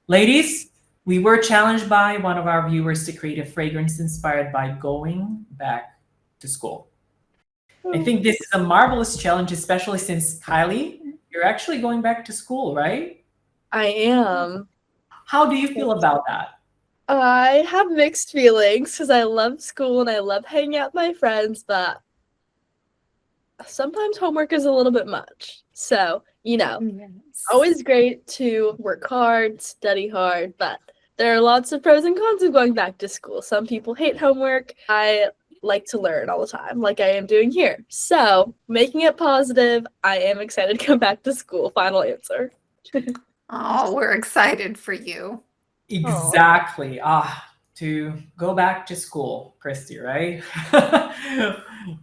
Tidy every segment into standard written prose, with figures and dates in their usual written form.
Ladies, we were challenged by one of our viewers to create a fragrance inspired by going back to school. I think this is a marvelous challenge, especially since Kylie, you're actually going back to school, right? I am. How do you feel about that? I have mixed feelings because I love school and I love hanging out with my friends, but sometimes homework is a little bit much. So, Yes. always great to work hard, study hard, but there are lots of pros and cons of going back to school. Some people hate homework. I like to learn all the time, like I am doing here. So, making it positive, I am excited to come back to school. Final answer. Oh, we're excited for you. Exactly. To go back to school, Christy, right?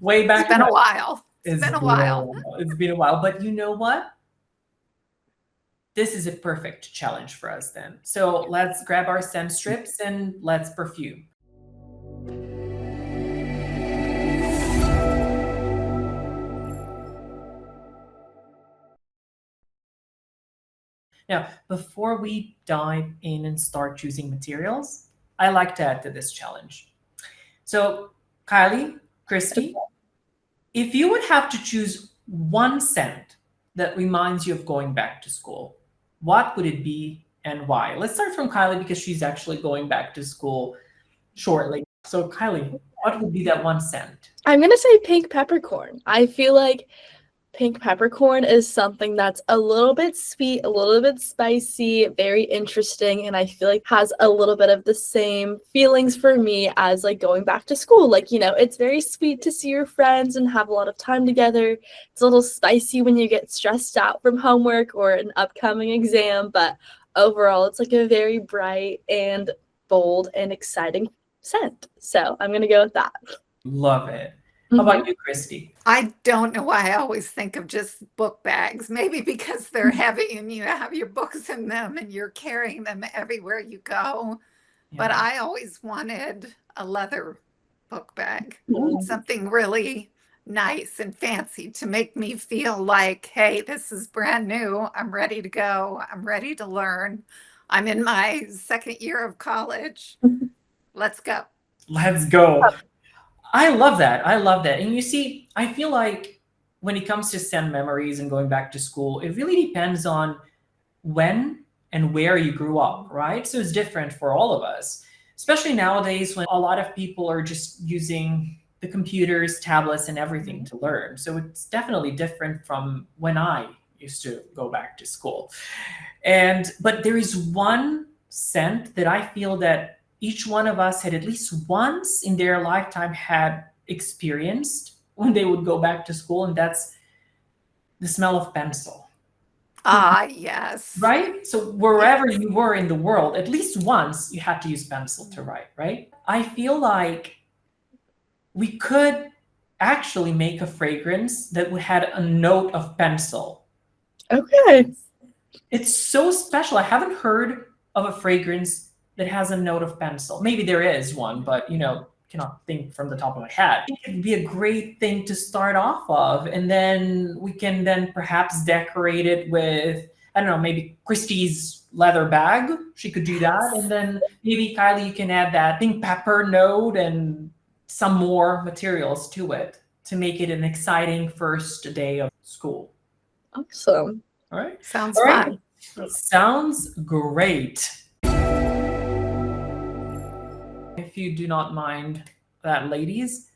Way It's back been when. a while. It's It's been a been a while. while. It's been a while. But you know what? This is a perfect challenge for us then. So let's grab our scent strips and let's perfume. Now, before we dive in and start choosing materials, I like to add to this challenge. So, Kylie, Christy, if you would have to choose one scent that reminds you of going back to school, what would it be and why? Let's start from Kylie because she's actually going back to school shortly. So, Kylie, what would be that one scent? I'm going to say pink peppercorn. I feel like pink peppercorn is something that's a little bit sweet, a little bit spicy, very interesting, and I feel like has a little bit of the same feelings for me as like going back to school. Like, it's very sweet to see your friends and have a lot of time together. It's a little spicy when you get stressed out from homework or an upcoming exam, but overall it's like a very bright and bold and exciting scent. So I'm gonna go with that. Love it. How about you, Christy? I don't know why I always think of just book bags. Maybe because they're heavy and you have your books in them and you're carrying them everywhere you go. But Yeah. I always wanted a leather book bag, Mhm. something really nice and fancy to make me feel like, hey, this is brand new. I'm ready to go. I'm ready to learn. I'm in my second year of college. Let's go. Let's go. I love that. I love that. And you see, I feel like when it comes to STEM memories and going back to school, it really depends on when and where you grew up, right? So it's different for all of us, especially nowadays when a lot of people are just using the computers, tablets, and everything to learn. So it's definitely different from when I used to go back to school. But there is one scent that I feel that each one of us had at least once in their lifetime had experienced when they would go back to school, and that's the smell of pencil. Ah, yes. Right? So wherever you were in the world, at least once you had to use pencil to write, right? I feel like we could actually make a fragrance that would had a note of pencil. Okay. It's so special. I haven't heard of a fragrance that has a note of pencil. Maybe there is one, but cannot think from the top of my head. It would be a great thing to start off of, and then we can then perhaps decorate it with, I don't know, maybe Christie's leather bag. She could do that, and then maybe Kylie, you can add that pink pepper note and some more materials to it to make it an exciting first day of school. Awesome. All right. Sounds All right. fun. Sounds great. If you do not mind that, ladies,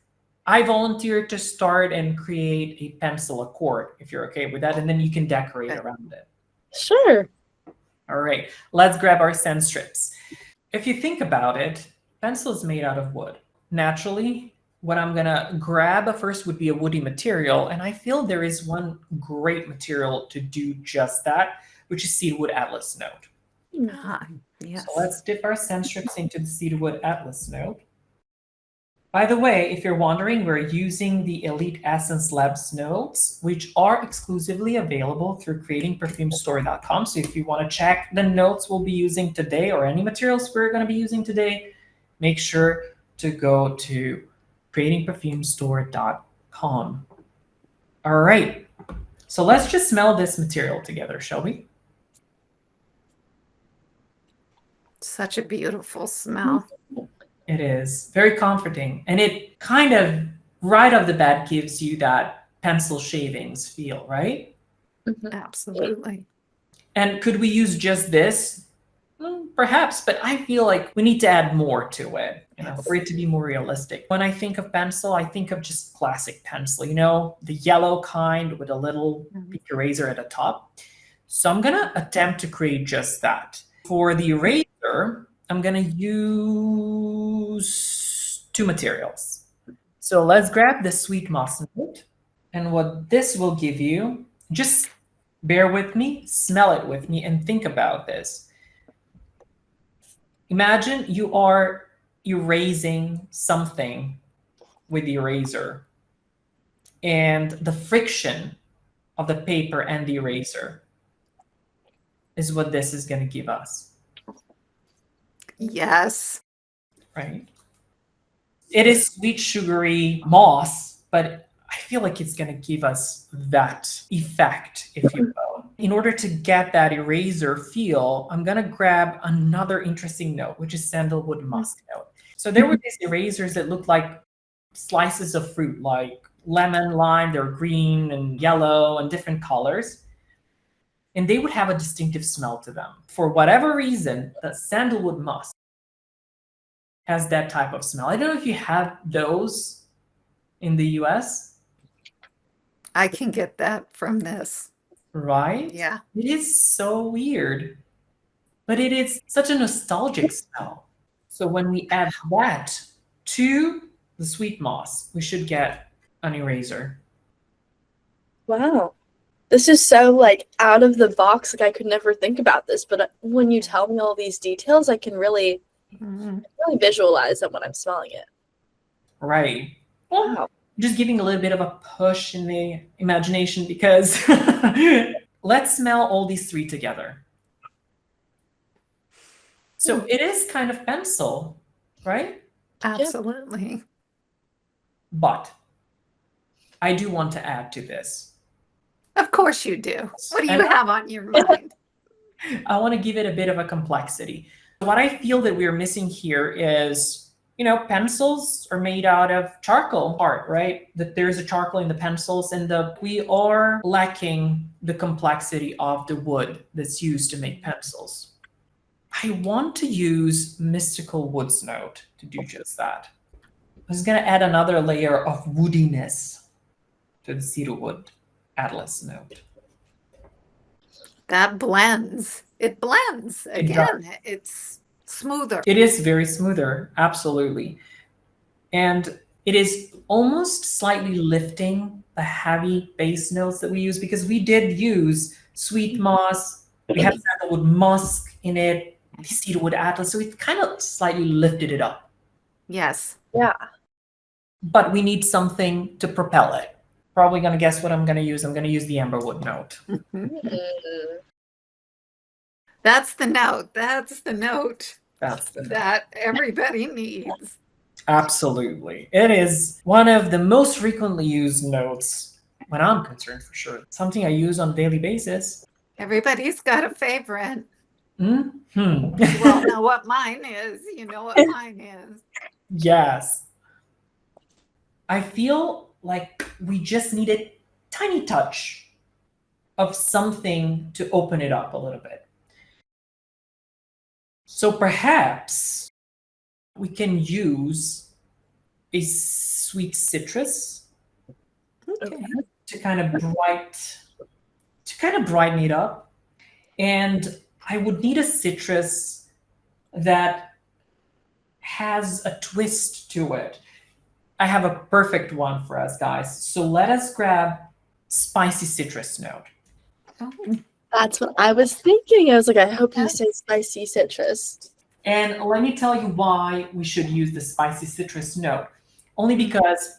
I volunteer to start and create a pencil accord if you're okay with that, and then you can decorate around it. Sure. All right, let's grab our scent strips. If you think about it, pencil is made out of wood. Naturally, what I'm gonna grab first would be a woody material, and I feel there is one great material to do just that, which is Cedarwood Atlas note. Ah, yes. So let's dip our scent strips into the Cedarwood Atlas note. By the way, if you're wondering, we're using the Elite Essence Labs notes, which are exclusively available through creatingperfumestore.com. So if you want to check the notes we'll be using today or any materials we're going to be using today, make sure to go to creatingperfumestore.com. All right. So let's just smell this material together, shall we? Such a beautiful smell. It is very comforting. And it kind of right off the bat gives you that pencil shavings feel, right? Mhm. Absolutely. And could we use just this? Perhaps, but I feel like we need to add more to it, for it to be more realistic. When I think of pencil, I think of just classic pencil, the yellow kind with a little eraser at the top. So I'm gonna attempt to create just that. For the eraser, I'm gonna use two materials. So let's grab the sweet moss note, and what this will give you, just bear with me, smell it with me, and think about this. Imagine you are erasing something with the eraser, and the friction of the paper and the eraser is what this is going to give us. Yes. Right? It is sweet, sugary moss, but I feel like it's going to give us that effect, if you will. In order to get that eraser feel, I'm going to grab another interesting note, which is sandalwood musk note. So there were these erasers that looked like slices of fruit, like lemon, lime. They were green and yellow and different colors. And they would have a distinctive smell to them. For whatever reason, the sandalwood musk has that type of smell. I don't know if you have those in the US. I can get that from this. Right? Yeah. It is so weird, but it is such a nostalgic smell. So when we add that to the sweet moss, we should get an eraser. Wow. This is so like out of the box. Like I could never think about this, but when you tell me all these details, I can really visualize it when I'm smelling it. Right. Well, Wow. just giving a little bit of a push in the imagination because let's smell all these three together. So it is kind of pencil, right? Absolutely. But I do want to add to this. Of course you do. What do you have on your mind? I want to give it a bit of a complexity. What I feel that we're missing here is, pencils are made out of charcoal art, right? That there's a charcoal in the pencils, and we are lacking the complexity of the wood that's used to make pencils. I want to use Mystical Woods Note to do just that. I was going to add another layer of woodiness to the Cedarwood Atlas note. That blends. It blends again. It's smoother. It is very smoother, absolutely. And it is almost slightly lifting the heavy base notes that we use, because we did use sweet moss, we had sandalwood musk in it, the Cedarwood Atlas, so it kind of slightly lifted it up. Yes. Yeah. But we need something to propel it. Probably going to guess what I'm going to use. I'm going to use the amberwood note. That's the note. That's the note. That's the note that everybody needs. Absolutely. It is one of the most frequently used notes when I'm concerned, for sure. Something I use on a daily basis. Everybody's got a favorite. Mm-hmm. You all know what mine is. You know what mine is. Yes. I feel like we just need a tiny touch of something to open it up a little bit. So perhaps we can use a sweet citrus to kind of brighten it up. And I would need a citrus that has a twist to it. I have a perfect one for us, guys. So let us grab spicy citrus note. Oh. That's what I was thinking. I was like, I hope you say spicy citrus. And let me tell you why we should use the spicy citrus note. Only because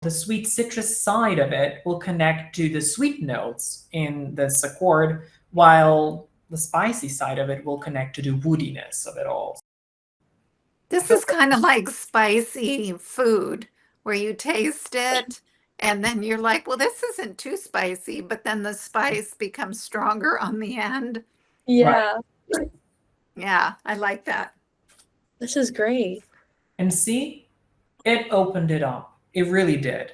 the sweet citrus side of it will connect to the sweet notes in this accord, while the spicy side of it will connect to the woodiness of it all. This is kind of like spicy food where you taste it and then you're like, well, this isn't too spicy, but then the spice becomes stronger on the end. Yeah. Right. Yeah, I like that. This is great. And see, it opened it up. It really did.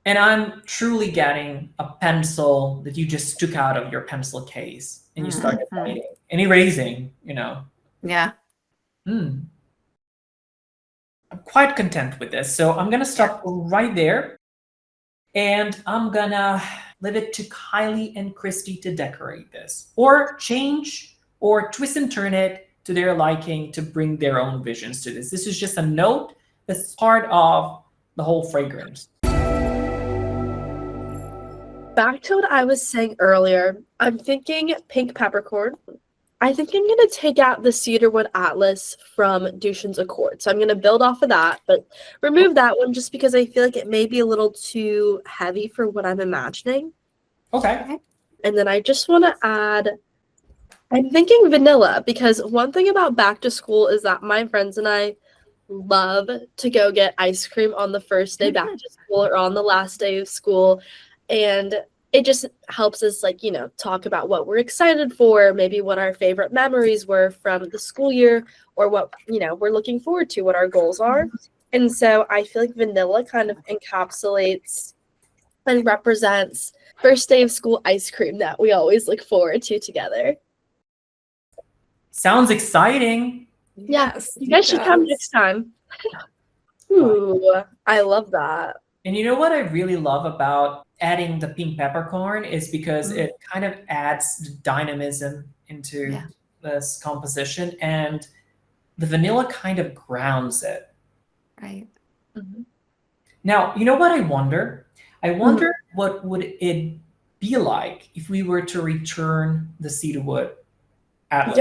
And I'm truly getting a pencil that you just took out of your pencil case and you started Mhm. writing and erasing, you know. Yeah. Hmm. I'm quite content with this. So I'm gonna stop right there and I'm gonna leave it to Kylie and Christy to decorate this. Or change or twist and turn it to their liking to bring their own visions to this. This is just a note that's part of the whole fragrance. Back to what I was saying earlier, I'm thinking pink peppercorn. I think I'm going to take out the Cedarwood Atlas from Dushan's Accord. So I'm going to build off of that, but remove that one just because I feel like it may be a little too heavy for what I'm imagining. Okay. And then I just want to add, I'm thinking vanilla, because one thing about back to school is that my friends and I love to go get ice cream on the first day back to school or on the last day of school. And it just helps us, like, you know, talk about what we're excited for, maybe what our favorite memories were from the school year, or what, you know, we're looking forward to, what our goals are. And so I feel like vanilla kind of encapsulates and represents first day of school ice cream that we always look forward to together. Sounds exciting. Yes. You guys should come next time. Ooh, I love that. And you know what I really love about adding the pink peppercorn is because it kind of adds dynamism into this composition, and the vanilla kind of grounds it. Right. Mhm. Now, you know what I wonder? I wonder what would it be like if we were to return the Cedarwood Atlas.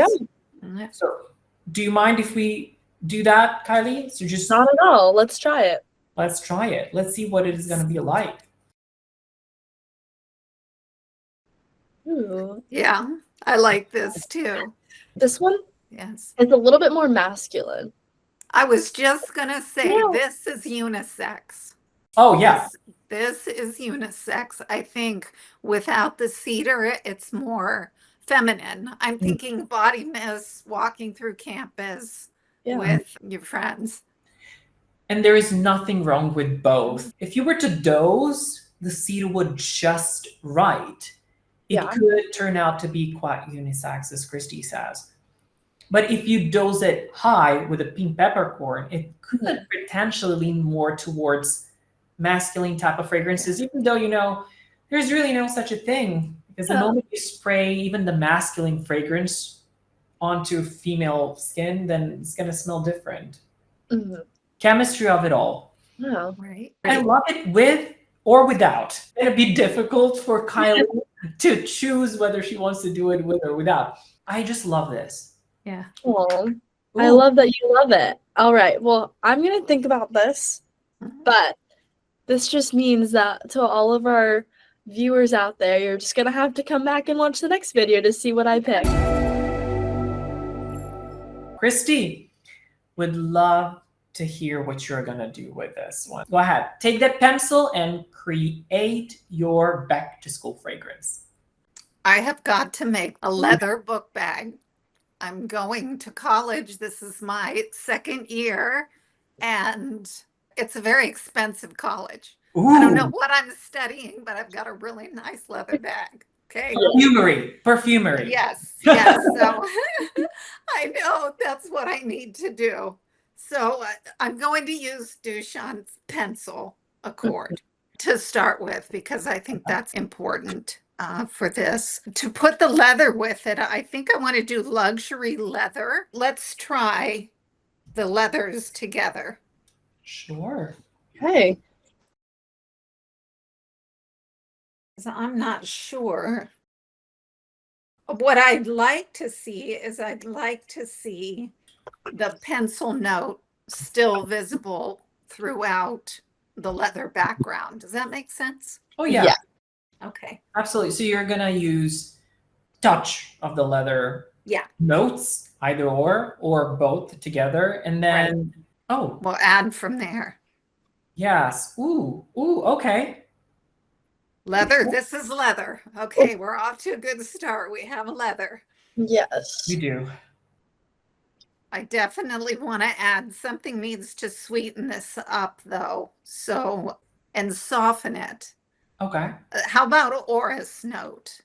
Yeah. So, do you mind if we do that, Kylie? So just Not at all. Let's try it. let's try it. Let's see what it is going to be like. Ooh. Yeah, I like this too. This one Yes. is a little bit more masculine. I was just going to say Yeah. this is unisex. Oh, yeah. This is unisex. I think without the cedar, it's more feminine. I'm thinking body mist walking through campus with your friends. And there is nothing wrong with both. If you were to dose the cedarwood just right, it could turn out to be quite unisex, as Christy says. But if you dose it high with a pink peppercorn, it could potentially lean more towards masculine type of fragrances, even though, you know, there's really no such a thing. Because the moment you spray even the masculine fragrance onto female skin, then it's going to smell different. Chemistry of it all. Yeah. Right. I love it with or without. It'd be difficult for Kylie to choose whether she wants to do it with or without. I just love this. Yeah. Oh, I love that you love it. All right. Well, I'm going to think about this, but this just means that to all of our viewers out there, you're just going to have to come back and watch the next video to see what I pick. Christy, would love to hear what you're going to do with this one. Go ahead. Take that pencil and create your back to school fragrance. I have got to make a leather book bag. I'm going to college. This is my second year, and it's a very expensive college. Ooh. I don't know what I'm studying, but I've got a really nice leather bag. Okay. Perfumery. Yes. Yes. So I know that's what I need to do. So I'm going to use Dushan's pencil accord to start with, because I think that's important for this. To put the leather with it, I think I want to do luxury leather. Let's try the leathers together. Sure. Okay. I'm not sure. What I'd like to see is I'd like to see the pencil note still visible throughout the leather background. Does that make sense? Oh, yeah. Okay. Absolutely. So you're going to use touch of the leather notes, either or both together. And then, we'll add from there. Yes. Ooh, okay. Leather. This is leather. Okay, we're off to a good start. We have a leather. Yes. You do. I definitely want to add something needs to sweeten this up though. So, and soften it. Okay. How about an orris note?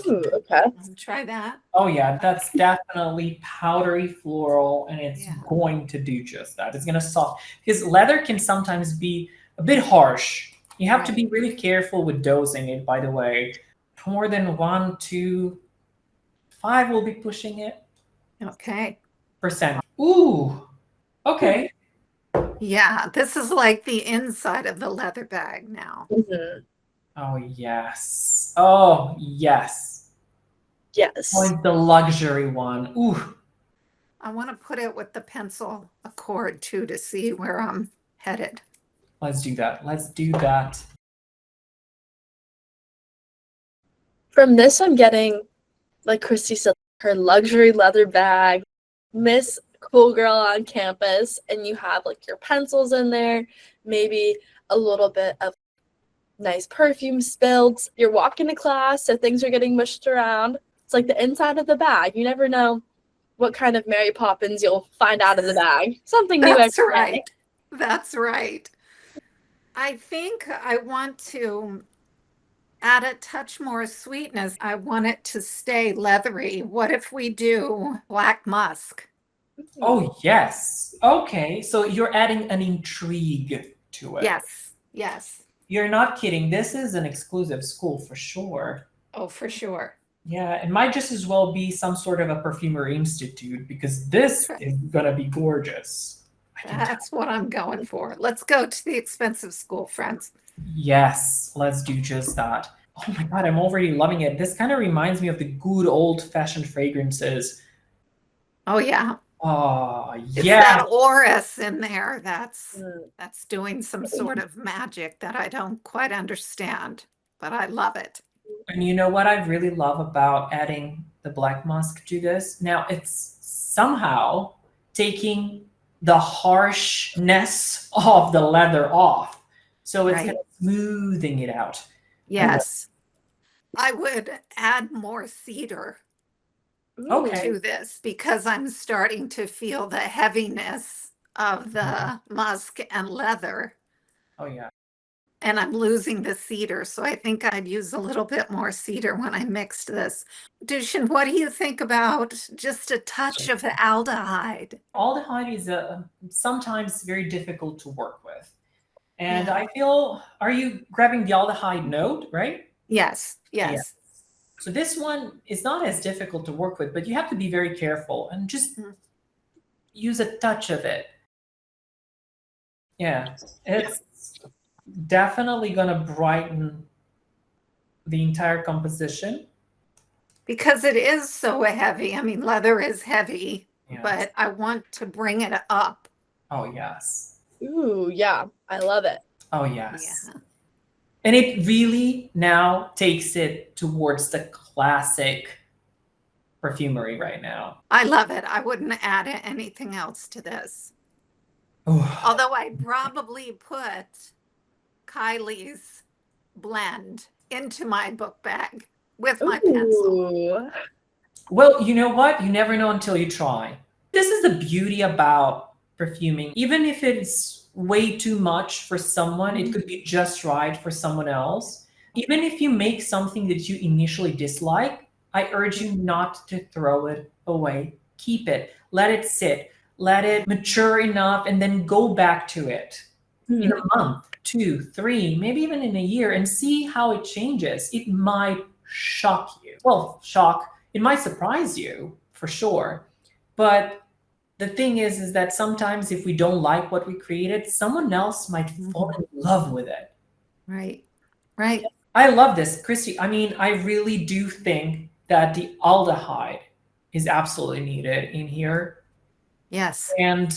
Ooh, okay. Try that. Oh yeah, that's definitely powdery floral, and it's Yeah. going to do just that. It's gonna soften because leather can sometimes be a bit harsh. You have to be really careful with dosing it, by the way. More than 1, 2, 5 will be pushing it. Okay. Percent. Ooh. Okay. Yeah, this is like the inside of the leather bag now. Mhm. Oh yes. Oh yes. Yes. Oh, the luxury one. Ooh. I want to put it with the pencil accord too to see where I'm headed. Let's do that. Let's do that. From this, I'm getting, like Christy said, her luxury leather bag, Miss Cool Girl on campus, and you have like your pencils in there, maybe a little bit of nice perfume spilled. You're walking to class, so things are getting mushed around. It's like the inside of the bag. You never know what kind of Mary Poppins you'll find out of the bag. Something new That's every day. right. That's right. I think I want to add a touch more sweetness. I want it to stay leathery. What if we do black musk? Oh yes. Okay. So you're adding an intrigue to it. Yes. Yes. You're not kidding. This is an exclusive school for sure. Oh, for sure. Yeah, it might just as well be some sort of a perfumery institute because this is gonna be gorgeous. That's what I'm going for. Let's go to the expensive school, friends. Yes, let's do just that. Oh my god, I'm already loving it. This kind of reminds me of the good old-fashioned fragrances. Oh yeah. Oh It's yeah. that orris in there that's Mm. doing some sort of magic that I don't quite understand, but I love it. And you know what I really love about adding the black musk to this? Now it's somehow taking the harshness of the leather off. So it's Right. kind of smoothing it out. Yes. I would add more cedar Okay. to this because I'm starting to feel the heaviness of the musk and leather, Oh yeah. and I'm losing the cedar. So I think I'd use a little bit more cedar when I mixed this. Dushin, what do you think about just a touch of aldehyde? Aldehyde is sometimes very difficult to work with. And Yeah. I feel, are you grabbing the aldehyde note, right? Yes, Yeah. yes. So this one is not as difficult to work with, but you have to be very careful and just use a touch of it. Yeah, it's definitely going to brighten the entire composition. Because it is so heavy. I mean, leather is heavy, Yes. but I want to bring it up. Oh, yes. Ooh, yeah. I love it. Oh, yes. Yeah. And it really now takes it towards the classic perfumery right now. I love it. I wouldn't add anything else to this. Ooh. Although I'd probably put Kylie's blend into my book bag with my pencil. Ooh. Well, you know what? You never know until you try. This is the beauty about perfuming. Even if it's way too much for someone, it could be just right for someone else. Even if you make something that you initially dislike, I urge you not to throw it away. Keep it. Let it sit. Let it mature enough and then go back to it in a month, 2, 3, maybe even in a year and see how it changes. It might shock you. Well, shock. It might surprise you for sure. But the thing is that sometimes if we don't like what we created, someone else might fall in love with it. Right. Right. I love this, Christy. I mean, I really do think that the aldehyde is absolutely needed in here. Yes. And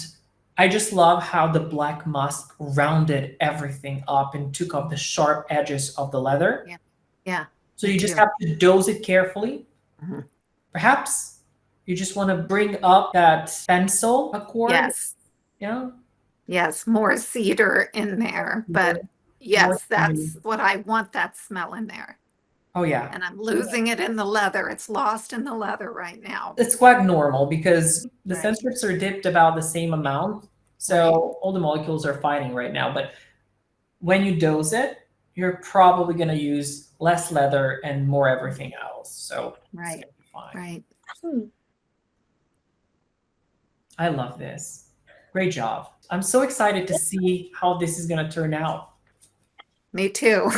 I just love how the black musk rounded everything up and took off the sharp edges of the leather. Yeah. Yeah. So you just too. have to dose it carefully. Mhm. Perhaps you just want to bring up that pencil accord. Yes. Yeah. Yes. More cedar in there. But yes, that's what I want, that smell in there. Oh yeah. and I'm losing it in the leather. It's lost in the leather right now. It's quite normal because the Right. scent strips are dipped about the same amount. So all the molecules are fighting right now. But when you dose it, you're probably going to use less leather and more everything else. So it's Right. gonna be fine. Right. I love this. Great job. I'm so excited to see how this is going to turn out. Me too.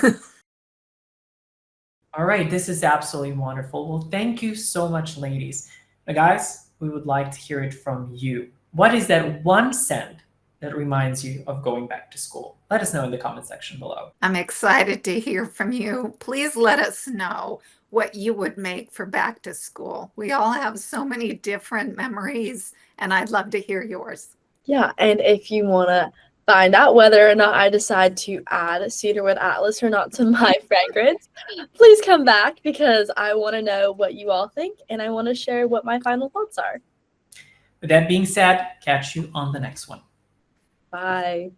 All right, this is absolutely wonderful. Well, thank you so much, ladies. Now, guys, we would like to hear it from you. What is that one scent that reminds you of going back to school? Let us know in the comment section below. I'm excited to hear from you. Please let us know what you would make for back to school. We all have so many different memories, and I'd love to hear yours. Yeah, and if you want to find out whether or not I decide to add Cedarwood Atlas or not to my fragrance, please come back because I want to know what you all think and I want to share what my final thoughts are. With that being said, catch you on the next one. Bye.